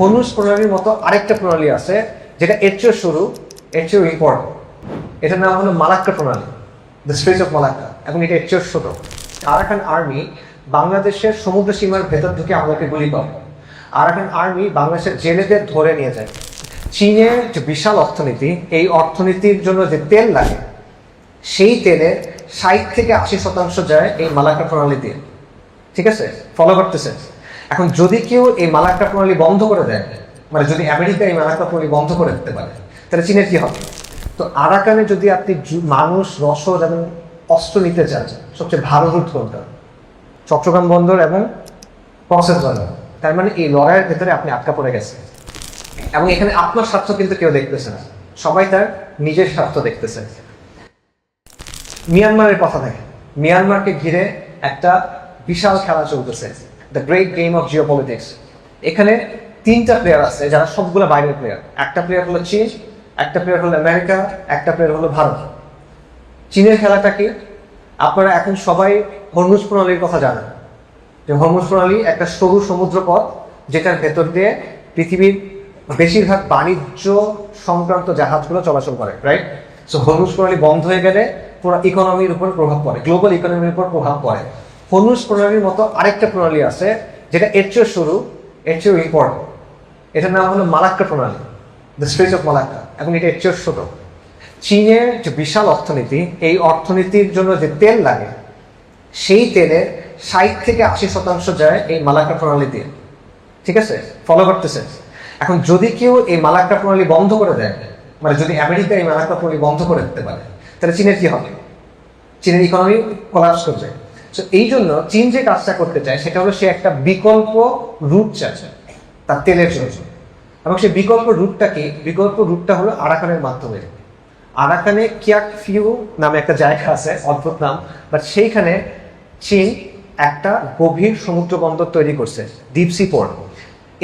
Hormuz প্রণালীর মতো আরেকটা প্রণালী আছে যেটা এর চেয়েও শুরু, এর চেয়েও ইম্পর্টেন্ট। এটার নাম হলো মালাক্কা প্রণালী, দ্য স্ট্রেট অফ মালাক্কা, এবং এটা এর চেয়েও ছোট। আরাকান আর্মি বাংলাদেশের সমুদ্র সীমার ভেতর ঢুকে আমাদেরকে গুলি করে। আরাকান আর্মি বাংলাদেশের জেলেদের ধরে নিয়ে যায়। চীনের যে বিশাল অর্থনীতি, এই অর্থনীতির জন্য যে তেল লাগে, সেই তেলের 60 থেকে 80% যায় এই মালাক্কা প্রণালী দিয়ে। ঠিক আছে, ফলো করতেছে। এখন যদি কেউ এই মালাক্কা প্রণালী বন্ধ করে দেয়, মানে যদি আমেরিকা এই মালাক্কা প্রণালী বন্ধ করে দিতে পারে, তাহলে চীনের কি হবে? তো আরাকানে যদি আপনি মানুষ, রসদ এবং অস্ত্র নিতে চান, সবচেয়ে ভালো রুট কোনটা? চট্টগ্রাম বন্দর এবং প্রসেস বাজার। তার মানে এই লড়াইয়ের ভেতরে আপনি আটকা পড়ে গেছেন, এবং এখানে আপনার স্বার্থ কিন্তু কেউ দেখতেছে না, সবাই তার নিজের স্বার্থ দেখতেছে। মিয়ানমারের কথা দেখেন, মিয়ানমারকে ঘিরে একটা বিশাল খেলা চলতেছে, the great game of geopolitics. এখানে 3টা প্লেয়ার আছে যারা সবগুলো বাইরের প্লেয়ার। একটা প্লেয়ার হলো চীন, একটা প্লেয়ার হলো আমেরিকা, একটা প্লেয়ার হলো ভারত। চীনের খেলাটা কি? আপনারা এখন সবাই হরমুজ প্রণালীর কথা জানেন, যে হরমুজ প্রণালী একটা সরু সমুদ্র পথ যেটার ভেতর দিয়ে পৃথিবীর বেশিরভাগ বাণিজ্য সংক্রান্ত জাহাজগুলো চলাচল করে, রাইট? সো হরমুজ প্রণালী বন্ধ হয়ে গেলে পুরো ইকোনমির উপর প্রভাব পড়ে, গ্লোবাল ইকোনমির উপর প্রভাব পড়ে। হরমুজ প্রণালীর মতো আরেকটা প্রণালী আছে যেটা এর চেয়েও শুরু, এর চেয়েও ইম্পর্টেন্ট। এটার নাম হলো মালাক্কা প্রণালী, দ্য স্ট্রেট অফ মালাক্কা, এবং এটা এর চেয়েও ছোট। চীনের যে বিশাল অর্থনীতি, এই অর্থনীতির জন্য যে তেল লাগে, সেই তেলের 60 থেকে 80% যায় এই মালাক্কা প্রণালী দিয়ে। ঠিক আছে, ফলো করতেছে। এখন যদি কেউ এই মালাক্কা প্রণালী বন্ধ করে দেয়, মানে যদি আমেরিকা এই মালাক্কা প্রণালী বন্ধ করে দিতে পারে, তাহলে চীনের কি হবে? চীনের ইকোনমি কোলাপস করবে। তো এই জন্য চীন যে কাজটা করতে চায় সেটা হলো সে একটা বিকল্প রুট চাচ্ছে তার তেলের জন্য। এবং সেই বিকল্প রুটটা কি? বিকল্প রুটটা হলো আরাকানের মাধ্যমে। আরাকানে কিয়াক ফিউ নামে একটা জায়গা আছে, অদ্ভুত নাম, বাট সেইখানে চীন একটা গভীর সমুদ্র বন্দর তৈরি করছে, ডিপ সি পোর্ট,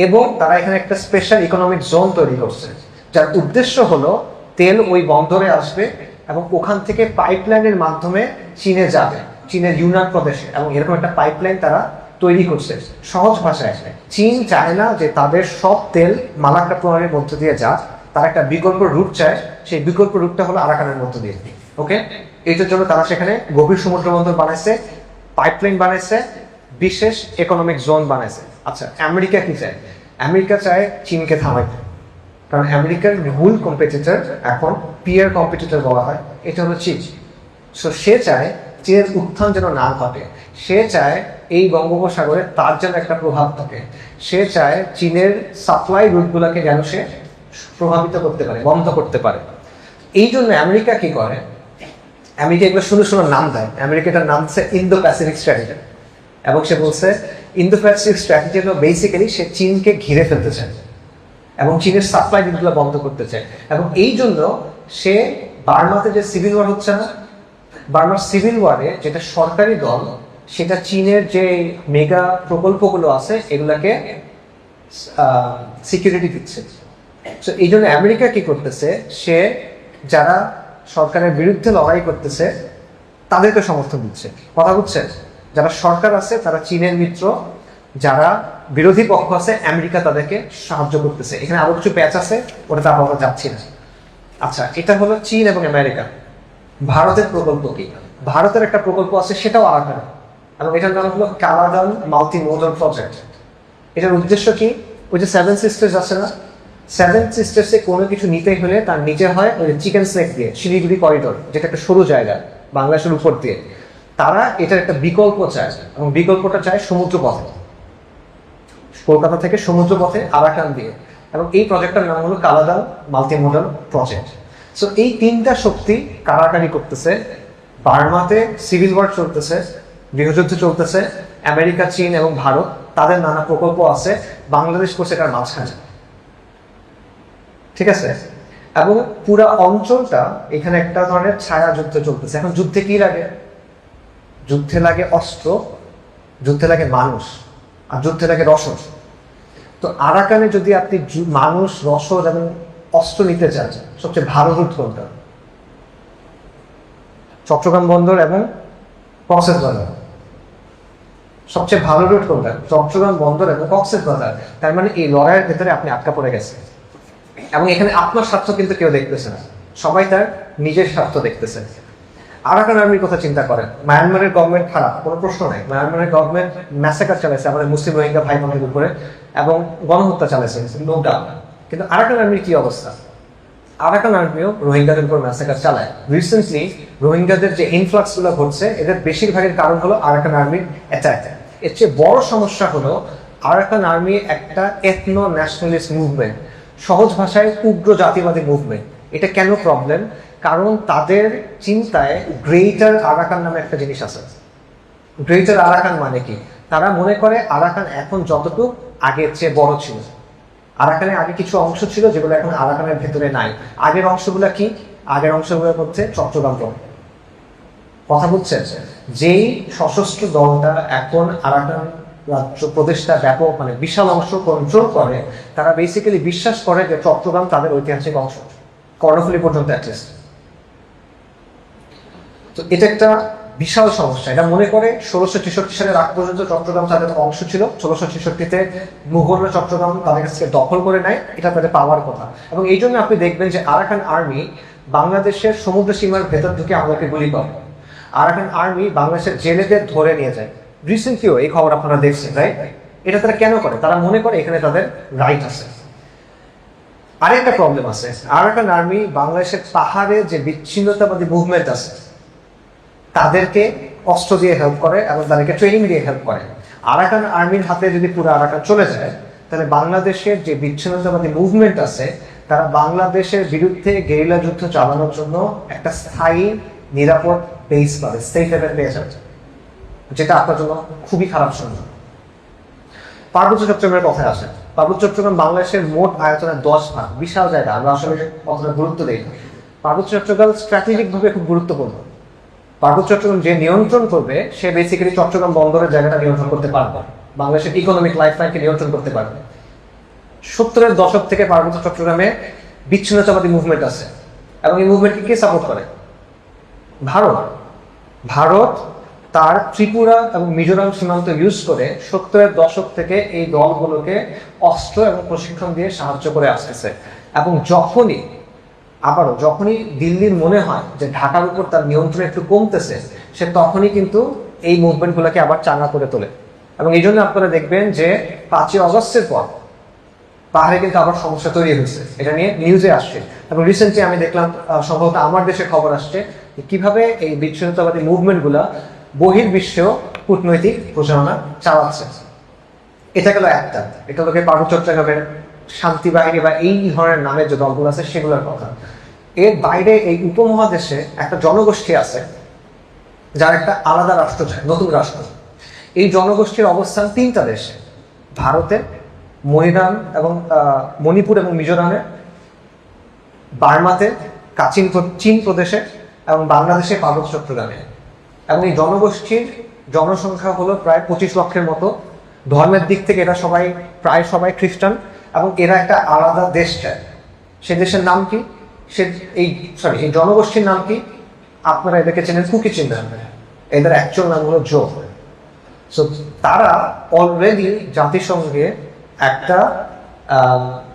এবং তারা এখানে একটা স্পেশাল ইকোনমিক জোন তৈরি করছে, যার উদ্দেশ্য হলো তেল ওই বন্দরে আসবে এবং ওখান থেকে পাইপলাইনের মাধ্যমে চীনে যাবে, চীনের ইউনান প্রদেশে। এবং এরকম একটা পাইপলাইন তারা তৈরি করছে। সহজ ভাষায় আসলে চীন চায় না যে তাদের সব তেল মালাক্কা প্রণালীর মধ্য দিয়ে যাক, তারা একটা বিকল্প রুট চায়। সেই বিকল্প রুটটা হলো আরাকানের মধ্য দিয়ে। ওকে, এইটার জন্য তারা সেখানে গভীর সমুদ্র বন্দর বানাইছে, পাইপলাইন বানাইছে, বিশেষ ইকোনমিক জোন বানাইছে। আচ্ছা, আমেরিকা কি চায়? আমেরিকা চায় চীনকে থামাইতে, কারণ আমেরিকার মূল কম্পিটিটর, এখন পিয়ার কম্পিটিটর বলা হয়, এটা হলো চীন। সো সে চায় চীনের উত্থান যেন না ঘটে, সে চায় এই বঙ্গোপসাগরে তার যেন একটা প্রভাব থাকে, সে চায় চীনের সাপ্লাই রুটগুলোকে যেন সে প্রভাবিত করতে পারে, বন্ধ করতে পারে। এই জন্য আমেরিকা কি করে? আমেরিকা এগুলো সুন্দর সুন্দর নাম দেয়। আমেরিকাটার নাম হচ্ছে ইন্দো প্যাসিফিক স্ট্র্যাটেজি, এবং সে বলছে ইন্দো প্যাসিফিক স্ট্র্যাটেজি হলো বেসিক্যালি সে চীনকে ঘিরে ফেলতে চায় এবং চীনের সাপ্লাই রুটগুলো বন্ধ করতে চায়। এবং এই জন্য সে বার্মাতে যে সিভিল ওয়ার হচ্ছে না, বার্মার সিভিল ওয়ারে যেটা সরকারি দল, সেটা চীনের যে মেগা প্রকল্পগুলো আছে এগুলাকে সিকিউরিটি দিচ্ছে। তো এই জন্য আমেরিকা কি করতেছে? সে যারা সরকারের বিরুদ্ধে লড়াই করতেছে তাদেরকে সমর্থন দিচ্ছে। কথা বুঝছে? যারা সরকার আছে তারা চীনের মিত্র, যারা বিরোধী পক্ষ আছে আমেরিকা তাদেরকে সাহায্য করতেছে। এখানে আরো কিছু প্যাচ আছে, ওটা আমরা যাচ্ছি না। আচ্ছা, এটা হলো চীন এবং আমেরিকা। ভারতের প্রকল্প কি? ভারতের একটা প্রকল্প আছে, সেটাও আরাকানে, এবং এটার নাম হলো কালাদান মাল্টি মোডাল প্রজেক্ট। এটার উদ্দেশ্য কি? ওই যে 7 সিস্টার্স আছে না, 7 সিস্টার্সে কোনো কিছু নিতে হলে তার নিচে হয় ওই চিকেন স্নেক দিয়ে, শিলিগুড়ি করিডোর, যেটা একটা সরু জায়গা বাংলাদেশের উপর দিয়ে। তারা এটার একটা বিকল্প চায়, এবং বিকল্পটা চায় সমুদ্র পথে, কলকাতা থেকে সমুদ্র পথে আরাকান দিয়ে। এবং এই প্রজেক্টটার নাম হলো Kaladan multi modal project. So এই 3টা শক্তি কারাকারি করতেছে। বার্মাতে সিভিল ওয়ার চলতেছে, গৃহযুদ্ধ চলতেছে। আমেরিকা, চীন এবং ভারত, তাদের নানা প্রকল্প আছে। বাংলাদেশ করছে এটার মাঝখানে। ঠিক আছে, এবং পুরা অঞ্চলটা এখানে একটা ধরনের ছায়া যুদ্ধ চলতেছে। এখন যুদ্ধে কি লাগে? যুদ্ধে লাগে অস্ত্র, যুদ্ধে লাগে মানুষ, আর যুদ্ধে লাগে রসদ। তো আরাকানে যদি আপনি মানুষ, রসদ এবং অস্ত্র নিতে চান, সবচেয়ে ভালো রুট কোনটা? চট্টগ্রাম বন্দর এবং প্রসেস বাজার। সবচেয়ে ভালো রুট কোনটা? চট্টগ্রাম বন্দর এবং কক্সবাজার। তার মানে এই লড়াইয়ের ভেতরে আপনি আটকা পড়ে গেছেন, এবং এখানে আপনার স্বার্থ কিন্তু কেউ দেখতেছে না, সবাই তার নিজের স্বার্থ দেখতেছে। আরাকান আর্মির কথা চিন্তা করেন, মায়ানমারের গভর্নমেন্ট খারাপ, কোনো প্রশ্ন নাই। মায়ানমারের গভর্নমেন্ট ম্যাসাকার চালাইছে আমাদের মুসলিম রোহিঙ্গা ভাই বোনের উপরে এবং গণহত্যা চালাইছে, নো ডাউট। কিন্তু আরাকান আর্মির কি অবস্থা? আরাকান আর্মিও রোহিঙ্গাদের উপর ম্যাসাকার চালায়। রিসেন্টলি রোহিঙ্গাদের যে ইনফ্লাক্স গুলো ঘটছে, এদের বেশিরভাগের কারণ হলো আরাকান আর্মির অ্যাটাক। এর চেয়ে বড় সমস্যা হলো আরাকান আর্মি একটা এথনো ন্যাশনালিস্ট মুভমেন্ট, সহজ ভাষায় উগ্র জাতিবাদী মুভমেন্ট। এটা কেন প্রবলেম? কারণ তাদের চিন্তায় গ্রেটার আরাকান নামে একটা জিনিস আছে। গ্রেটার আরাকান মানে কি? তারা মনে করে আরাকান এখন যতটুকু আগের চেয়ে বড় ছিল। আরাকানের আগে কিছু অংশ ছিল যেগুলো এখন আরাকানের ভেতরে নাই। আগের অংশগুলো কি? আগের অংশগুলোর মধ্যে চট্টগ্রাম পড়ে। কথা বুঝছেন? যেই সশস্ত্র দলটা এখন আরাকান রাজ্য প্রদেশটা ব্যাপক মানে বিশাল অংশ কন্ট্রোল করে, তারা বেসিক্যালি বিশ্বাস করে যে চট্টগ্রাম তাদের ঐতিহাসিক অংশ, কর্ণফুলী পর্যন্ত অ্যাটলিস্ট। তো এটা একটা বিশাল সমস্যা। এটা মনে করে 1663 সালের আগ পর্যন্ত চট্টগ্রাম তাদের অংশ ছিল। 1666-তে মুঘলরা চট্টগ্রাম তাদের কাছ থেকে দখল করে নেয়, এটা তাদের পাওয়ার কথা। এবং এই জন্য আপনি দেখবেন যে আরাকান আর্মি বাংলাদেশের সমুদ্র সীমার ভেতর ঢুকে আমাদেরকে গুলি করে। আরাকান আর্মি বাংলাদেশের জেলেদের ধরে নিয়ে যায়। রিসেন্টলিও এই খবর আপনারা দেখছেন, রাইট? এটা তারা কেন করে? তারা মনে করে এখানে তাদের রাইট আছে। আরেকটা প্রবলেম আছে, আরাকান আর্মি বাংলাদেশের পাহাড়ে যে বিচ্ছিন্নতাবাদী মুভমেন্ট আছে তাদেরকে অস্ত্র দিয়ে হেল্প করে এবং তাদেরকে ট্রেনিং দিয়ে হেল্প করে। আরাকান আর্মির হাতে যদি পুরো আরাকান চলে যায়, তাহলে বাংলাদেশের যে বিচ্ছিন্নতাবাদী মুভমেন্ট আছে তারা বাংলাদেশের বিরুদ্ধে গেরিলা যুদ্ধ চালানোর জন্য একটা স্থায়ী নিরাপদ বেস পাবে, সেফ হেভেন পেয়ে যাবে, যেটা আপনার জন্য খুবই খারাপ সংবাদ। পার্বত্য চট্টগ্রামের কথায় আসে। পার্বত্য চট্টগ্রাম বাংলাদেশের মোট আয়তনের 10 ভাগ, বিশাল জায়গা। আমরা আসলে কতটা গুরুত্ব দিই না। পার্বত্য চট্টগ্রাম স্ট্র্যাটেজিক ভাবে খুব গুরুত্বপূর্ণ। পার্বত্য চট্টগ্রাম যে নিয়ন্ত্রণ করবে সে বেসিক্যালি চট্টগ্রাম বন্দরের জায়গাটা নিয়ন্ত্রণ করতে পারবে, বাংলাদেশের ইকোনমিক লাইফ লাইনকে নিয়ন্ত্রণ করতে পারবে। 70-এর দশক থেকে পার্বত্য চট্টগ্রামে বিচ্ছিন্নতাবাদী মুভমেন্ট আছে, এবং এই মুভমেন্টকে কে সাপোর্ট করে? ভারত। ভারত তার ত্রিপুরা এবং মিজোরাম সীমান্ত ইউজ করে 70-এর দশক থেকে এই দলগুলোকে অস্ত্র এবং প্রশিক্ষণ দিয়ে সাহায্য করে আসতেছে। এবং যখনই দিল্লির মনে হয় যে ঢাকার উপর তার নিয়ন্ত্রণ একটু কমতেছে, সে তখনই কিন্তু এই মুভমেন্টগুলোকে আবার চাঙ্গা করে তোলে। এবং এই জন্য আপনারা দেখবেন যে 5ই অগস্টের পর পাহাড়ে কিন্তু আবার সমস্যা তৈরি হয়েছে, এটা নিয়ে নিউজে আসছে। এবং রিসেন্টলি আমি দেখলাম, সম্ভবত আমার দেশে খবর আসছে, কিভাবে এই বিচ্ছিন্নতাবাদী মুভমেন্টগুলা বহির্বিশ্বেও কূটনৈতিক প্রচারণা চালাচ্ছে। এটা গেল একটা, এটা লোকে পার্বত্য চট্টগ্রামের শান্তি বাহিনী বা এই ধরনের নামের যে দলগুলো আছে সেগুলোর কথা। এর বাইরে এই উপমহাদেশে একটা জনগোষ্ঠী আছে যার একটা আলাদা রাষ্ট্র চায়, নতুন রাষ্ট্র। এই জনগোষ্ঠীর অবস্থান 3টা দেশে, ভারতে, মণিপুর এবং মিজোরামে, বার্মাতে, চীন প্রদেশে, এবং বাংলাদেশে পার্বত্য চট্টগ্রামে। এবং এই জনগোষ্ঠীর জনসংখ্যা হলো প্রায় 25 লক্ষের মতো। ধর্মের দিক থেকে এরা প্রায় সবাই খ্রিস্টান, এবং এরা একটা আলাদা দেশ চায়। সে দেশের নাম কি? এই জনগোষ্ঠীর নাম কি? আপনারা এদেরকে চেনেন কুকি চিন্তা। এদের অ্যাকচুয়াল নাম হলো জো। সো তারা অলরেডি জাতিসংঘে একটা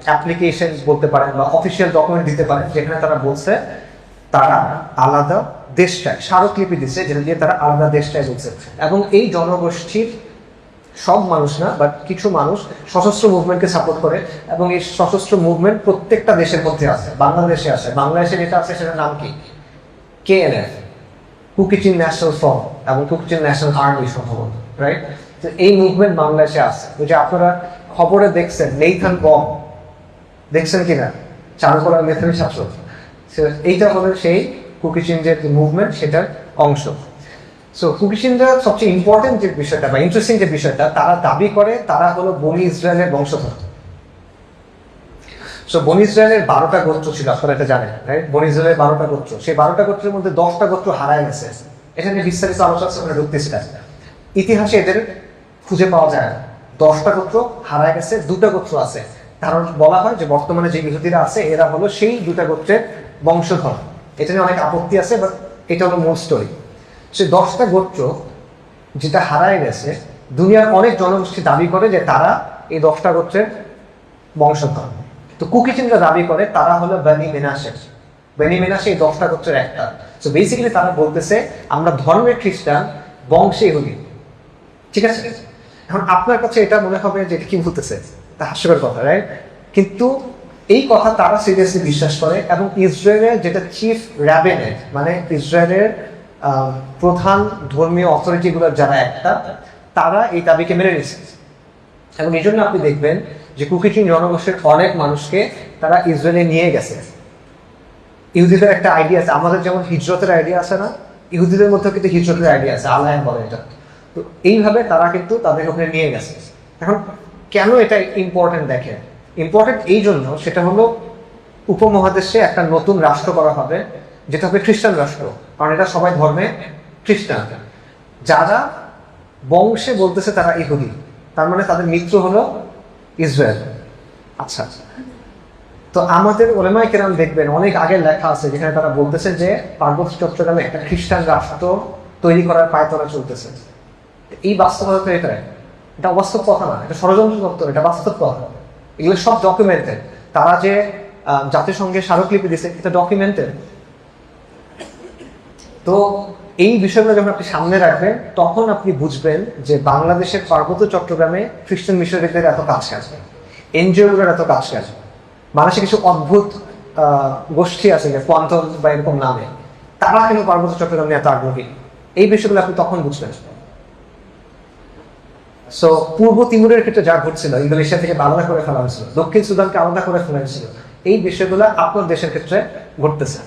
অ্যাপ্লিকেশন বলতে পারেন বা অফিসিয়াল ডকুমেন্ট দিতে পারেন, যেখানে তারা বলছে তারা আলাদা দেশ চায়, স্মারকলিপি দিচ্ছে যেটা দিয়ে তারা আলাদা দেশ চায় বলছে। এবং এই জনগোষ্ঠীর সব মানুষ না, বাট কিছু মানুষ সশস্ত্র মুভমেন্টকে সাপোর্ট করে, এবং এই সশস্ত্র মুভমেন্ট প্রত্যেকটা দেশের মধ্যে আছে। বাংলাদেশে আছে, বাংলাদেশে যেটা আছে সেটার নাম কি? KNF, কুকি চিন ন্যাশনাল ফ্রন্ট, এবং কুকি চিন ন্যাশনাল আর্মি সম্ভবত, রাইট? তো এই মুভমেন্ট বাংলাদেশে আছে। ওই যে আপনারা খবরে দেখছেন নেইথান বম, দেখছেন কিনা? চারুকলার মেধাবী ছাত্র, এইটা হলো সেই কুকি চিন যে মুভমেন্ট, সেটার অংশ। সো কুকি চিনরা সবচেয়ে ইম্পর্টেন্ট যে বিষয়টা বা ইন্টারেস্টিং যে বিষয়টা, তারা দাবি করে তারা হলো বনি ইসরায়েলের বংশধর। সো বনি ইসরায়েলের 12টা গোত্র ছিল, আপনারা এটা জানেন, রাইট? বনি ইসরায়েলের 12টা গোত্র, সেই 12টা গোত্রের মধ্যে 10টা গোত্র হারায় গেছে। এটা নিয়ে বিস্তারিত আলোচনা আমরা ঢুকতেছি না। ইতিহাসে এদের খুঁজে পাওয়া যায় না। 10টা গোত্র হারায় গেছে, 2টা গোত্র আছে। কারণ বলা হয় যে বর্তমানে যে ইহুদিরা আছে এরা হলো সেই 2টা গোত্রের বংশধর। এটা নিয়ে অনেক আপত্তি আছে, বাট এটা হলো মূল স্টোরি। সে 10টা গোত্র যেটা হারায় গেছে, দুনিয়ার অনেক জনগোষ্ঠী দাবি করে যে তারা এই 10টা গোত্রের বংশধর। তো কুকিচিনরা দাবি করে তারা হলো বনি মেনাসে। বনি মেনাসে এই 10টা গোত্রের একটা। সো বেসিক্যালি তারা বলতেছে আমরা ধর্মের খ্রিস্টান, বংশে ইহুদি। ঠিক আছে, এখন আপনার কাছে এটা মনে হবে যে এটা কি বলতেছে, তা হাস্যকর কথা, রাইট? কিন্তু এই কথা তারা সিরিয়াসলি বিশ্বাস করে, এবং ইসরায়েলের যেটা চিফ র্যাবেনের, মানে ইসরায়েলের প্রধান ধর্মীয় অথরিটিগুলোর যারা একটা, তারা এই দাবিকে মেনে নিচ্ছে। এবং এই জন্য আপনি দেখবেন যে কুকিচিন জনগোষ্ঠীর অনেক মানুষকে তারা ইসরায়েলে নিয়ে গেছে। ইহুদিদের একটা আইডিয়া আছে, আমাদের যেমন হিজরতের আইডিয়া আছে না, ইহুদিদের মধ্যে কিন্তু হিজরতের আইডিয়া আছে, আল্লাহ বলে এটা। তো এইভাবে তারা কিন্তু তাদের ওখানে নিয়ে গেছে। এখন কেন এটা ইম্পর্টেন্ট দেখেন, ইম্পর্টেন্ট এই জন্য, সেটা হলো উপমহাদেশে একটা নতুন রাষ্ট্র করা হবে, যেটা হবে খ্রিস্টান রাষ্ট্র, কারণ এটা সবাই ধর্মে খ্রিস্টান। যারা বংশে বলতেছে তারা ইহুদি, তার মানে তাদের মিত্র হলো ইসরায়েল। আচ্ছা, তো আমাদের ওলামায়ে কেরাম দেখবেন অনেক আগে লেখা আছে যেখানে তারা বলতেছে যে পার্বত্য চট্টগ্রামে একটা খ্রিস্টান রাষ্ট্র তৈরি করার পায়তারা চলতেছে। এই বাস্তবতা এটা অবাস্তব কথা না, এটা ষড়যন্ত্র তত্ত্ব, এটা বাস্তব কথা। এগুলো সব ডকুমেন্টেড। তারা যে জাতিসংঘে স্মারকলিপি দিচ্ছে, এটা ডকুমেন্টেড। তো এই বিষয়গুলো যখন আপনি সামনে রাখবেন, তখন আপনি বুঝবেন যে বাংলাদেশের পার্বত্য চট্টগ্রামে খ্রিস্টান মিশনারিদের এত কাজ আছে, এনজিওগুলোর এত কাজ আছে। বাংলাদেশে কিছু অদ্ভুত গোষ্ঠী আছে যে কোয়ান্টম বা এরকম নামে, তারা কেন পার্বত্য চট্টগ্রাম নিয়ে এত আগ্রহী, এই বিষয়গুলো আপনি তখন বুঝবেন। সো পূর্ব তিমুরের ক্ষেত্রে যা ঘটছিল, ইন্দোনেশিয়া থেকে আলাদা করে ফেলা হয়েছিল, দক্ষিণ সুদানকে আলাদা করে ফেলা হয়েছিল, এই বিষয়গুলো আপনার দেশের ক্ষেত্রে ঘটতেছে।